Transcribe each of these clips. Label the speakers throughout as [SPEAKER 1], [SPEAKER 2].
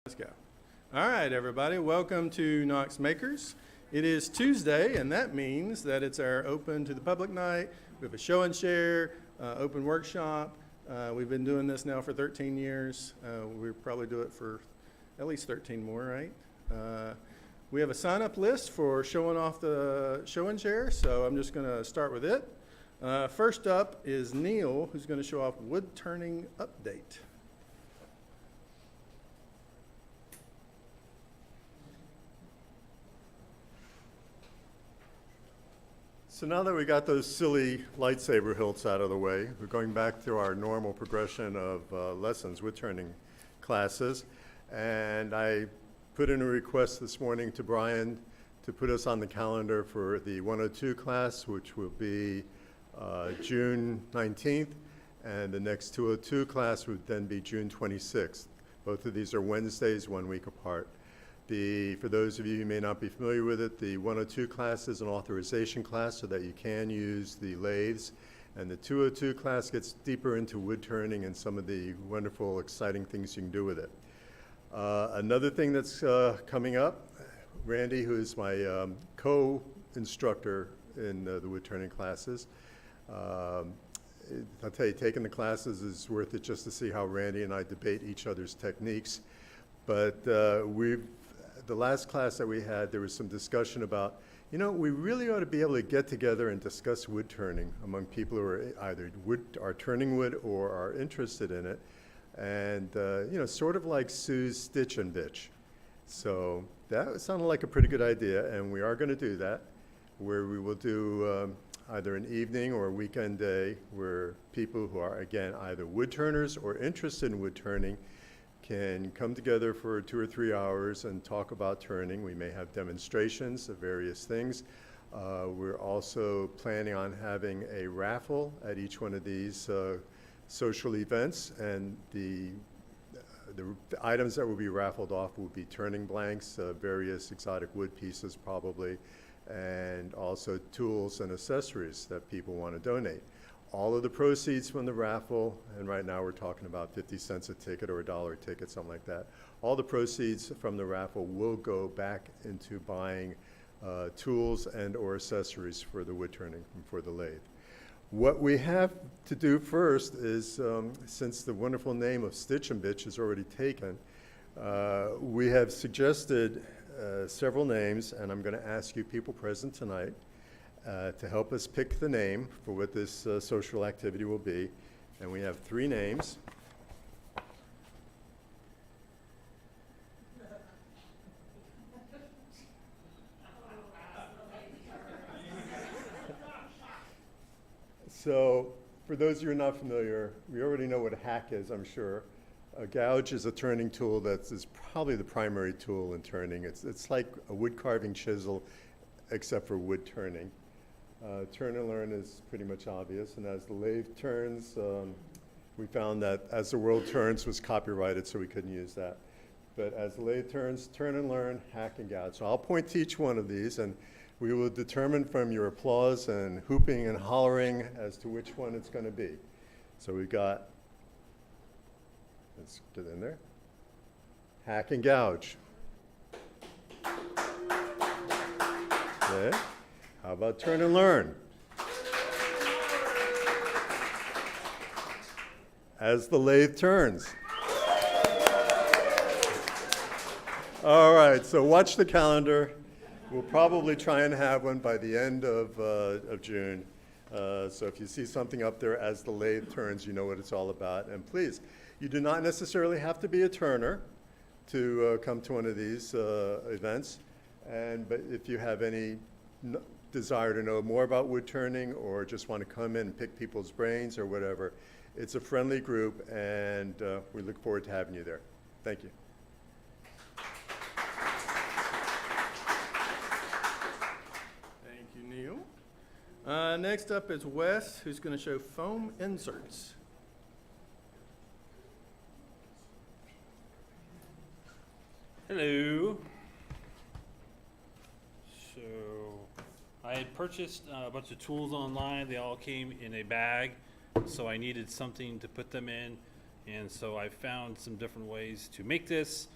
[SPEAKER 1] Let's go. All right, everybody, welcome to Knox Makers. It is Tuesday, and that means that it's our open to the public night. We have a show and share, open workshop. We've been doing this now for 13 years. We'll probably do it for at least 13 more, right? We have a sign-up list for showing off the show and share, so I'm just going to start with it. First up is Neil, who's going to show off wood turning update.
[SPEAKER 2] So now that we got those silly lightsaber hilts out of the way, we're going back to our normal progression of lessons, wood turning classes. And I put in a request this morning to Brian to put us on the calendar for the 102 class, which will be June 19th, and the next 202 class would then be June 26th. Both of these are Wednesdays, 1 week apart. For those of you who may not be familiar with it, the 102 class is an authorization class so that you can use the lathes, and the 202 class gets deeper into wood turning and some of the wonderful, exciting things you can do with it. Another thing that's coming up, Randy, who is my co-instructor in the wood turning classes, I'll tell you, taking the classes is worth it just to see how Randy and I debate each other's techniques. But the last class that we had, there was some discussion about, we really ought to be able to get together and discuss wood turning among people who are either are turning wood or are interested in it. And, sort of like Sue's Stitch and Bitch. So that sounded like a pretty good idea, and we are going to do that, where we will do either an evening or a weekend day where people who are, again, either wood turners or interested in wood turning can come together for 2 or 3 hours and talk about turning. We may have demonstrations of various things. We're also planning on having a raffle at each one of these social events, and the items that will be raffled off will be turning blanks, various exotic wood pieces probably, and also tools and accessories that people want to donate. All of the proceeds from the raffle, and right now we're talking about 50 cents a ticket or $1 a ticket, something like that. All the proceeds from the raffle will go back into buying tools and or accessories for the wood turning and for the lathe. What we have to do first is, since the wonderful name of Stitch and Bitch is already taken, we have suggested several names, and I'm going to ask you people present tonight to help us pick the name for what this social activity will be. And we have 3 names. So for those of you who are not familiar, we already know what a hack is, I'm sure. A gouge is a turning tool that is probably the primary tool in turning. It's like a wood carving chisel, except for wood turning. Turn and learn is pretty much obvious, and as the lathe turns, we found that as the world turns was copyrighted, so we couldn't use that. But as the lathe turns, turn and learn, hack and gouge. So I'll point to each one of these, and we will determine from your applause and hooping and hollering as to which one it's going to be. So we've got, let's get in there, hack and gouge. Okay. How about turn and learn? As the lathe turns. All right, so watch the calendar. We'll probably try and have one by the end of June. So if you see something up there as the lathe turns, you know what it's all about. And please, you do not necessarily have to be a turner to come to one of these events. But if you have any desire to know more about wood turning or just want to come in and pick people's brains or whatever, it's a friendly group, and we look forward to having you there. Thank you.
[SPEAKER 1] Thank you, Neil. Next up is Wes, who's going to show foam inserts.
[SPEAKER 3] Hello. So I had purchased a bunch of tools online. They all came in a bag, so I needed something to put them in. And so I found some different ways to make this.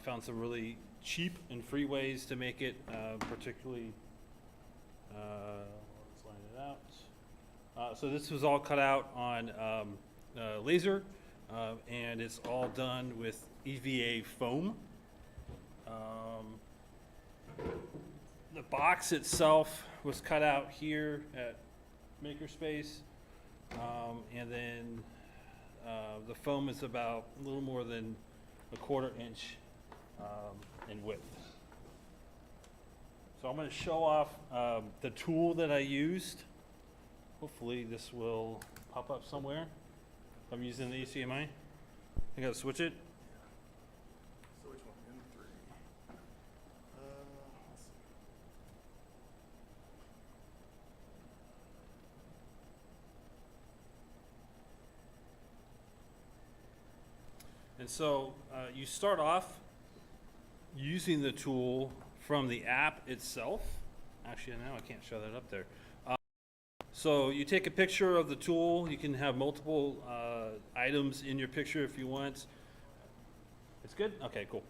[SPEAKER 3] Found some really cheap and free ways to make it, particularly, let's line it out. So this was all cut out on laser, and it's all done with EVA foam. The box itself was cut out here at Makerspace, and then the foam is about a little more than a 1/4 inch in width. So I'm going to show off the tool that I used. Hopefully this will pop up somewhere. I'm using the HDMI. I got to switch it.
[SPEAKER 1] So which one? M3. Let's see.
[SPEAKER 3] And so you start off using the tool from the app itself. Actually, now I can't show that up there. So you take a picture of the tool. You can have multiple items in your picture if you want. It's good? Okay, cool.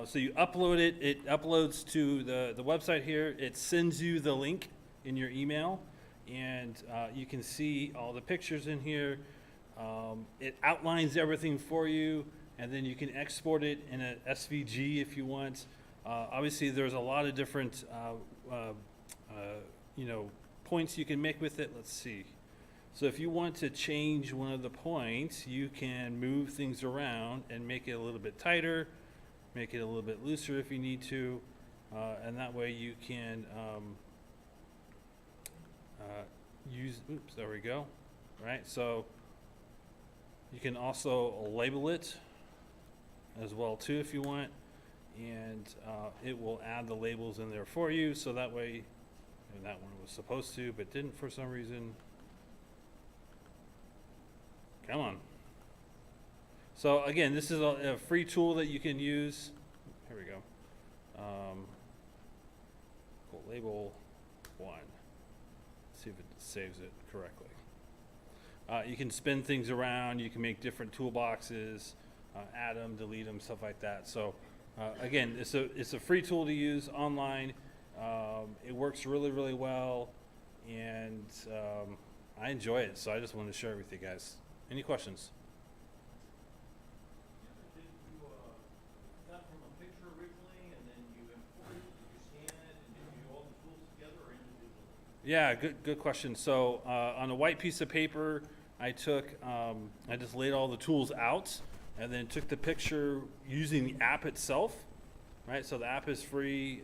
[SPEAKER 3] So you upload it. It uploads to the website here. It sends you the link in your email, and you can see all the pictures in here. It outlines everything for you, and then you can export it in a SVG if you want. Obviously, there's a lot of different, points you can make with it. Let's see. So if you want to change one of the points, you can move things around and make it a little bit tighter, make it a little bit looser if you need to, and that way you can use, oops, there we go. All right, so you can also label it as well too if you want, and it will add the labels in there for you, so that way, and that one was supposed to but didn't for some reason. Come on. So again, this is a free tool that you can use. Here we go. Cool. Label 1. Let's see if it saves it correctly. You can spin things around. You can make different toolboxes, add them, delete them, stuff like that. So again, it's a free tool to use online. It works really, really well, and I enjoy it. So I just wanted to share it with you guys. Any questions?
[SPEAKER 4] Did you got from a picture originally, and then you import it? Did you scan it, and did you do all the tools together, or individually?
[SPEAKER 3] Yeah, good question. So on a white piece of paper, I took, I just laid all the tools out, and then took the picture using the app itself, right? So the app is free.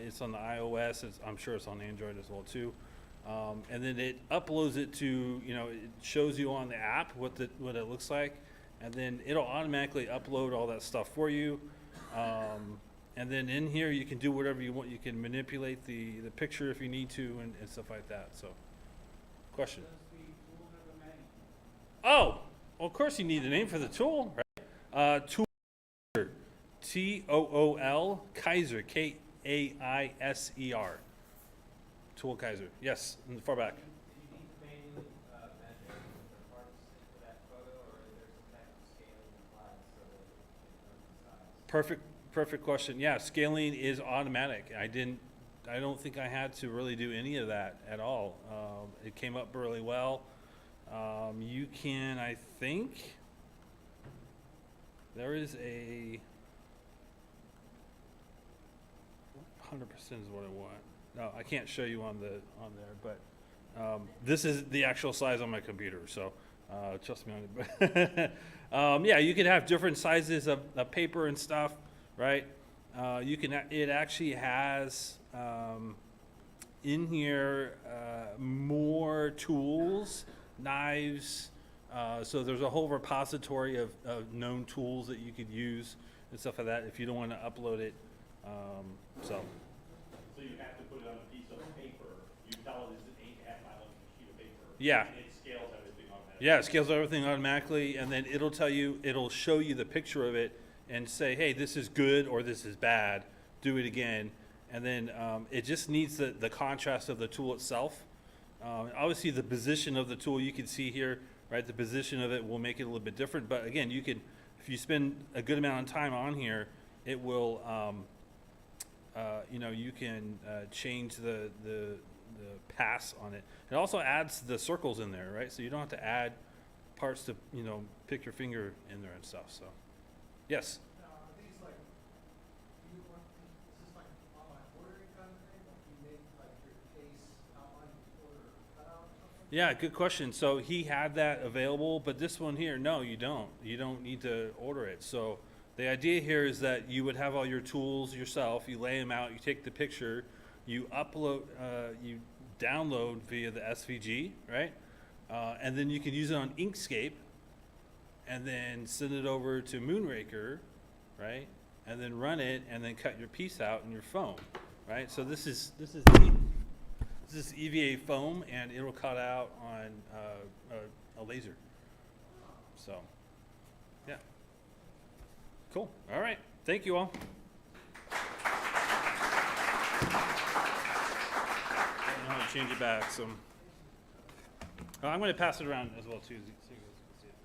[SPEAKER 3] It's on the iOS. I'm sure it's on Android as well too. And then it uploads it to, it shows you on the app what it looks like, and then it'll automatically upload all that stuff for you. And then in here you can do whatever you want. You can manipulate the picture if you need to, and stuff like that. So, question?
[SPEAKER 4] Does the tool have a name?
[SPEAKER 3] Oh, well, of course you need a name for the tool, right? Tool, Tool Kaiser, Kaiser. Tool Kaiser. Yes, in the far back.
[SPEAKER 4] Do you need to manually measure the parts into that photo, or is there some type of scaling applied so that it knows the size?
[SPEAKER 3] Perfect question. Yeah, scaling is automatic. I don't think I had to really do any of that at all. It came up really well. You can, I think, there is a 100% is what I want. No, I can't show you on there, but this is the actual size on my computer, so trust me on it. Yeah, you can have different sizes of paper and stuff, right? It actually has in here more tools, knives, so there's a whole repository of known tools that you could use and stuff like that if you don't want to upload it. So
[SPEAKER 5] you have to put it on a piece of paper. You tell it it's an 8.5 by 11 sheet of paper.
[SPEAKER 3] Yeah.
[SPEAKER 5] And it scales everything automatically.
[SPEAKER 3] yeah, it scales everything automatically, and then it'll show you the picture of it and say, hey, this is good or this is bad. Do it again, and then it just needs the contrast of the tool itself. Obviously, the position of the tool you can see here, right? The position of it will make it a little bit different. But again, you can, if you spend a good amount of time on here, it will, you can change the pass on it. It also adds the circles in there, right? So you don't have to add parts to, pick your finger in there and stuff, so. Yes?
[SPEAKER 6] Now, are these like, do you want, is this like online ordering kind of thing? Like you make like your case outline order cutout or something?
[SPEAKER 3] Yeah, good question. So he had that available, but this one here, no, you don't. You don't need to order it. So the idea here is that you would have all your tools yourself, you lay them out, you take the picture, you upload, you download via the SVG, right? And then you can use it on Inkscape and then send it over to Moonraker, right? And then run it and then cut your piece out in your phone, right? So this is EVA foam, and it'll cut out on a laser. So, yeah. Cool. All right. Thank you all. I don't know how to change it back, so. I'm going to pass it around as well, too. So you guys can see it.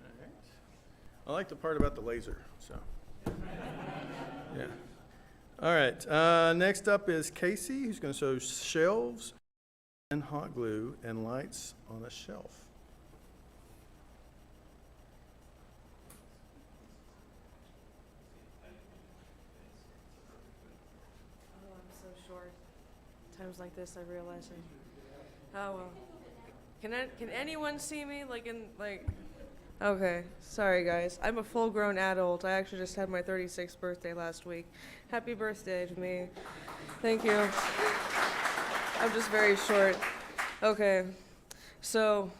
[SPEAKER 1] All right. I like the part about the laser, so. Yeah. All right, next up is Casey, who's going to show shelves and hot glue and lights on a shelf.
[SPEAKER 7] Oh, I'm so short. Times like this, I realize it. Oh well. Can anyone see me? Okay, sorry guys. I'm a full-grown adult. I actually just had my 36th birthday last week. Happy birthday to me. Thank you. I'm just very short. Okay, so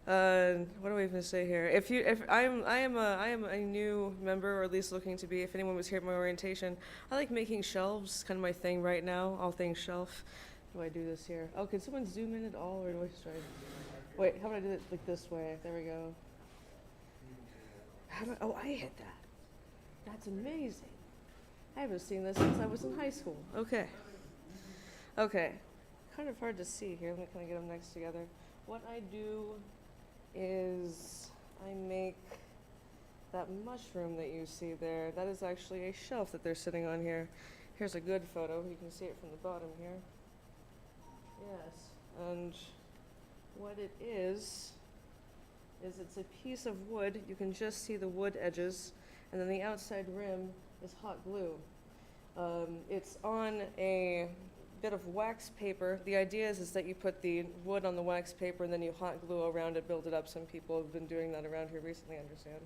[SPEAKER 7] what do we even say here? I am a new member, or at least looking to be. If anyone was here at my orientation, I like making shelves. Kind of my thing right now. All things shelf. How do I do this here? Oh, can someone zoom in at all, or do I just try? Wait, how about I do it like this way? There we go. Oh, I hit that. That's amazing. I haven't seen this since I was in high school. Okay. Okay. Kind of hard to see here. I'm going to kind of get them next together. What I do is I make that mushroom that you see there. That is actually a shelf that they're sitting on here. Here's a good photo. You can see it from the bottom here. Yes. And what it is it's a piece of wood. You can just see the wood edges, and then the outside rim is hot glue. It's on a bit of wax paper. The idea is that you put the wood on the wax paper and then you hot glue around it, build it up. Some people have been doing that around here recently, I understand.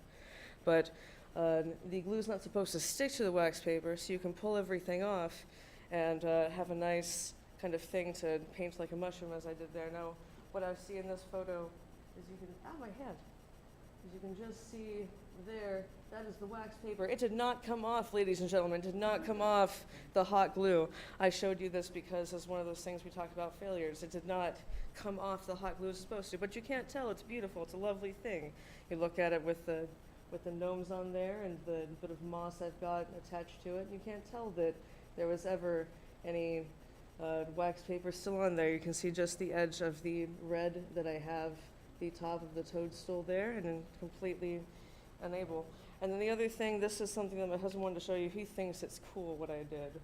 [SPEAKER 7] But the glue's not supposed to stick to the wax paper, so you can pull everything off and have a nice kind of thing to paint like a mushroom, as I did there. Now, what I see in this photo is you can, my hand. As you can just see there, that is the wax paper. It did not come off, ladies and gentlemen, did not come off the hot glue. I showed you this because it's one of those things we talked about failures. It did not come off the hot glue as it's supposed to, but you can't tell. It's beautiful. It's a lovely thing. You look at it with the gnomes on there and the bit of moss I've got attached to it. You can't tell that there was ever any wax paper still on there. You can see just the edge of the red that I have, the top of the toadstool there, and then completely unable. And then the other thing, this is something that my husband wanted to show you. He thinks it's cool what I did.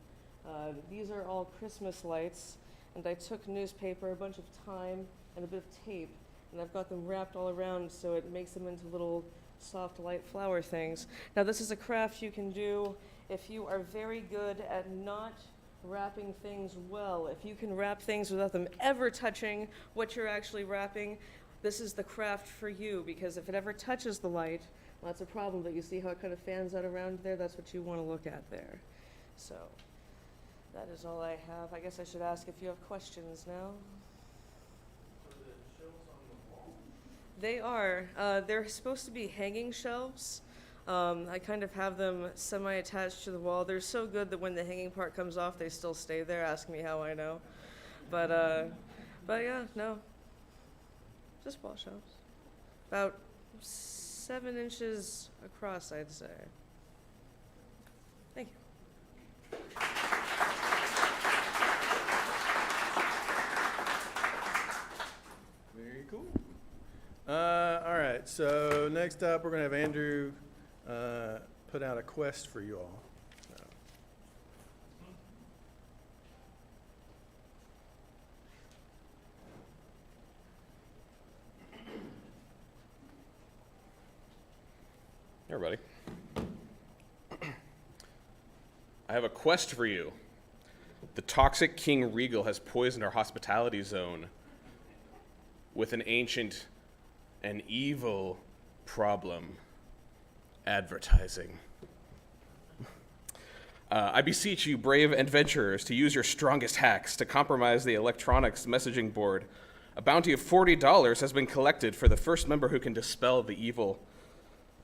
[SPEAKER 7] These are all Christmas lights, and I took newspaper, a bunch of time, and a bit of tape, and I've got them wrapped all around so it makes them into little soft light flower things. Now this is a craft you can do if you are very good at not wrapping things well. If you can wrap things without them ever touching what you're actually wrapping, this is the craft for you, because if it ever touches the light, well, that's a problem. But you see how it kind of fans out around there? That's what you want to look at there. So that is all I have. I guess I should ask if you have questions now.
[SPEAKER 1] Are the shelves on the wall?
[SPEAKER 7] They are. They're supposed to be hanging shelves. I kind of have them semi-attached to the wall. They're so good that when the hanging part comes off, they still stay there. Ask me how I know. But yeah, no. Just wall shelves. About 7 inches across, I'd say. Thank you.
[SPEAKER 1] so next up, we're gonna have Andrew put out a quest for you all. So,
[SPEAKER 8] Hey, everybody. I have a quest for you. The toxic King Regal has poisoned our hospitality zone with an ancient and evil problem: advertising. I beseech you, brave adventurers, to use your strongest hacks to compromise the electronics messaging board. A bounty of $40 has been collected for the first member who can dispel the evil.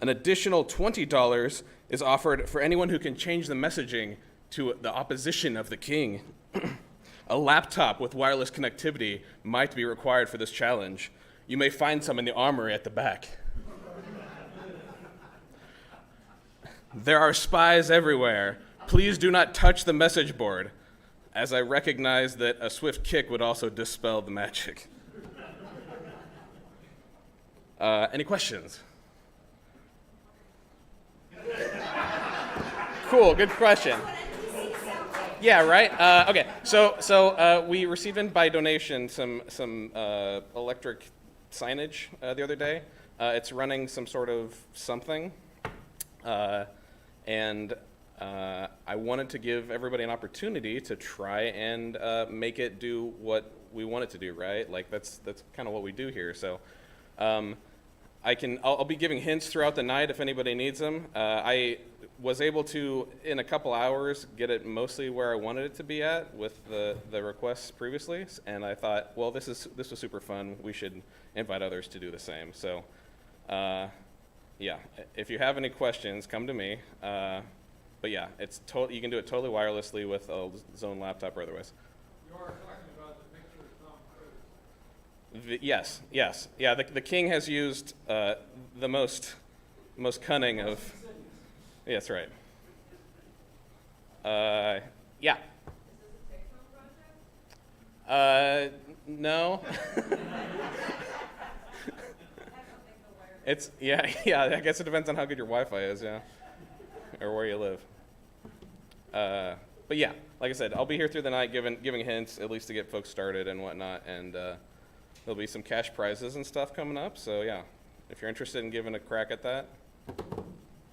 [SPEAKER 8] An additional $20 is offered for anyone who can change the messaging to the opposition of the king. A laptop with wireless connectivity might be required for this challenge. You may find some in the armory at the back. There are spies everywhere. Please do not touch the message board, as I recognize that a swift kick would also dispel the magic. Any questions? Cool, good question. Yeah, right. Okay, so we received in by donation some electric signage the other day. It's running some sort of something, and I wanted to give everybody an opportunity to try and make it do what we want it to do. Right? Like that's kind of what we do here. So. I'll be giving hints throughout the night if anybody needs them. I was able to, in a couple hours, get it mostly where I wanted it to be at with the requests previously, and I thought, well, this was super fun. We should invite others to do the same. So, yeah, if you have any questions, come to me. But yeah, you can do it totally wirelessly with a Zone laptop or otherwise.
[SPEAKER 6] You are talking about the picture of Tom Cruise.
[SPEAKER 8] Yes. Yeah, the king has used the most cunning of. Yeah, that's right. Yeah.
[SPEAKER 7] Is this a take-home project?
[SPEAKER 8] No. It's yeah. I guess it depends on how good your Wi-Fi is, yeah, or where you live. But yeah, like I said, I'll be here through the night giving hints, at least to get folks started and whatnot, and there'll be some cash prizes and stuff coming up. So yeah, if you're interested in giving a crack at that,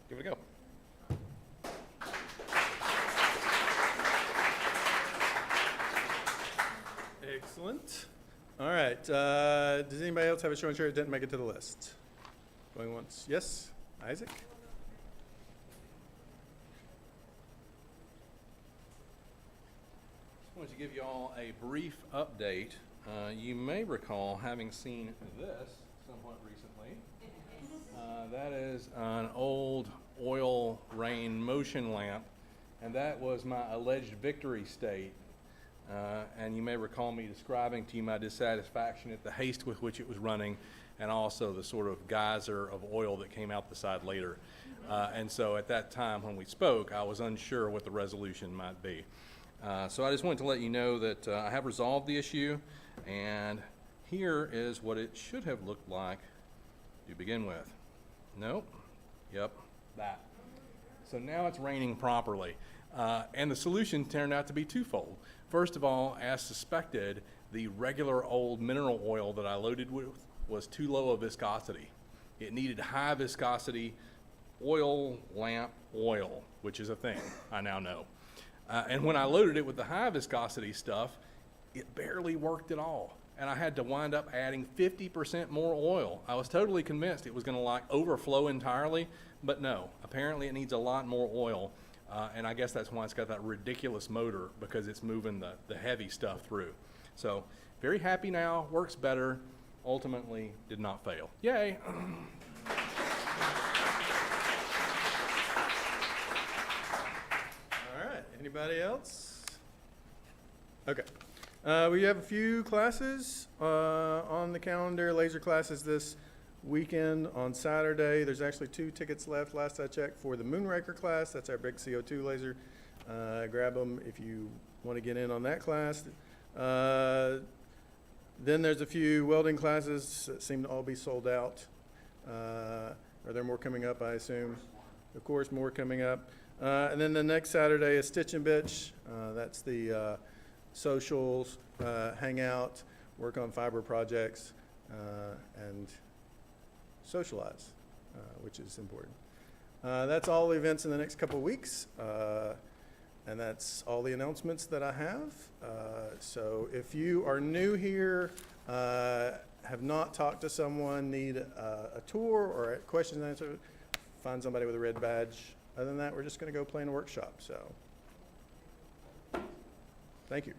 [SPEAKER 8] give it a go.
[SPEAKER 1] excellent. All right. Does anybody else have a show and share that didn't make it to the list? Going once? Yes, Isaac.
[SPEAKER 9] I wanted to give you all a brief update. You may recall having seen this somewhat recently. That is an old oil rain motion lamp, and that was my alleged victory state. And you may recall me describing to you my dissatisfaction at the haste with which it was running, and also the sort of geyser of oil that came out the side later. And so at that time when we spoke, I was unsure what the resolution might be. So I just wanted to let you know that I have resolved the issue, and here is what it should have looked like to begin with. Nope. Yep, that. So now it's raining properly. And the solution turned out to be twofold. First of all, as suspected, the regular old mineral oil that I loaded with was too low a viscosity. It needed high viscosity oil lamp oil, which is a thing I now know. And when I loaded it with the high viscosity stuff, it barely worked at all. And I had to wind up adding 50% more oil. I was totally convinced it was gonna like overflow entirely, but no, apparently it needs a lot more oil. And I guess that's why it's got that ridiculous motor, because it's moving the heavy stuff through. So very happy now, works better, ultimately did not fail. Yay.
[SPEAKER 1] All right. Anybody else? Okay. We have a few classes on the calendar, laser classes this weekend on Saturday. There's actually 2 tickets left, last I checked, for the Moonraker class. That's our big CO2 laser. Grab them if you want to get in on that class. Then there's a few welding classes that seem to all be sold out. Are there more coming up, I assume? Of course, more coming up. And then the next Saturday is Stitch and Bitch. That's the socials, hangout, work on fiber projects, and socialize, which is important. That's all the events in the next couple of weeks. And that's all the announcements that I have. So if you are new here, have not talked to someone, need a tour or questions and answers, find somebody with a red badge. Other than that, we're just going to go play in a workshop. So thank you.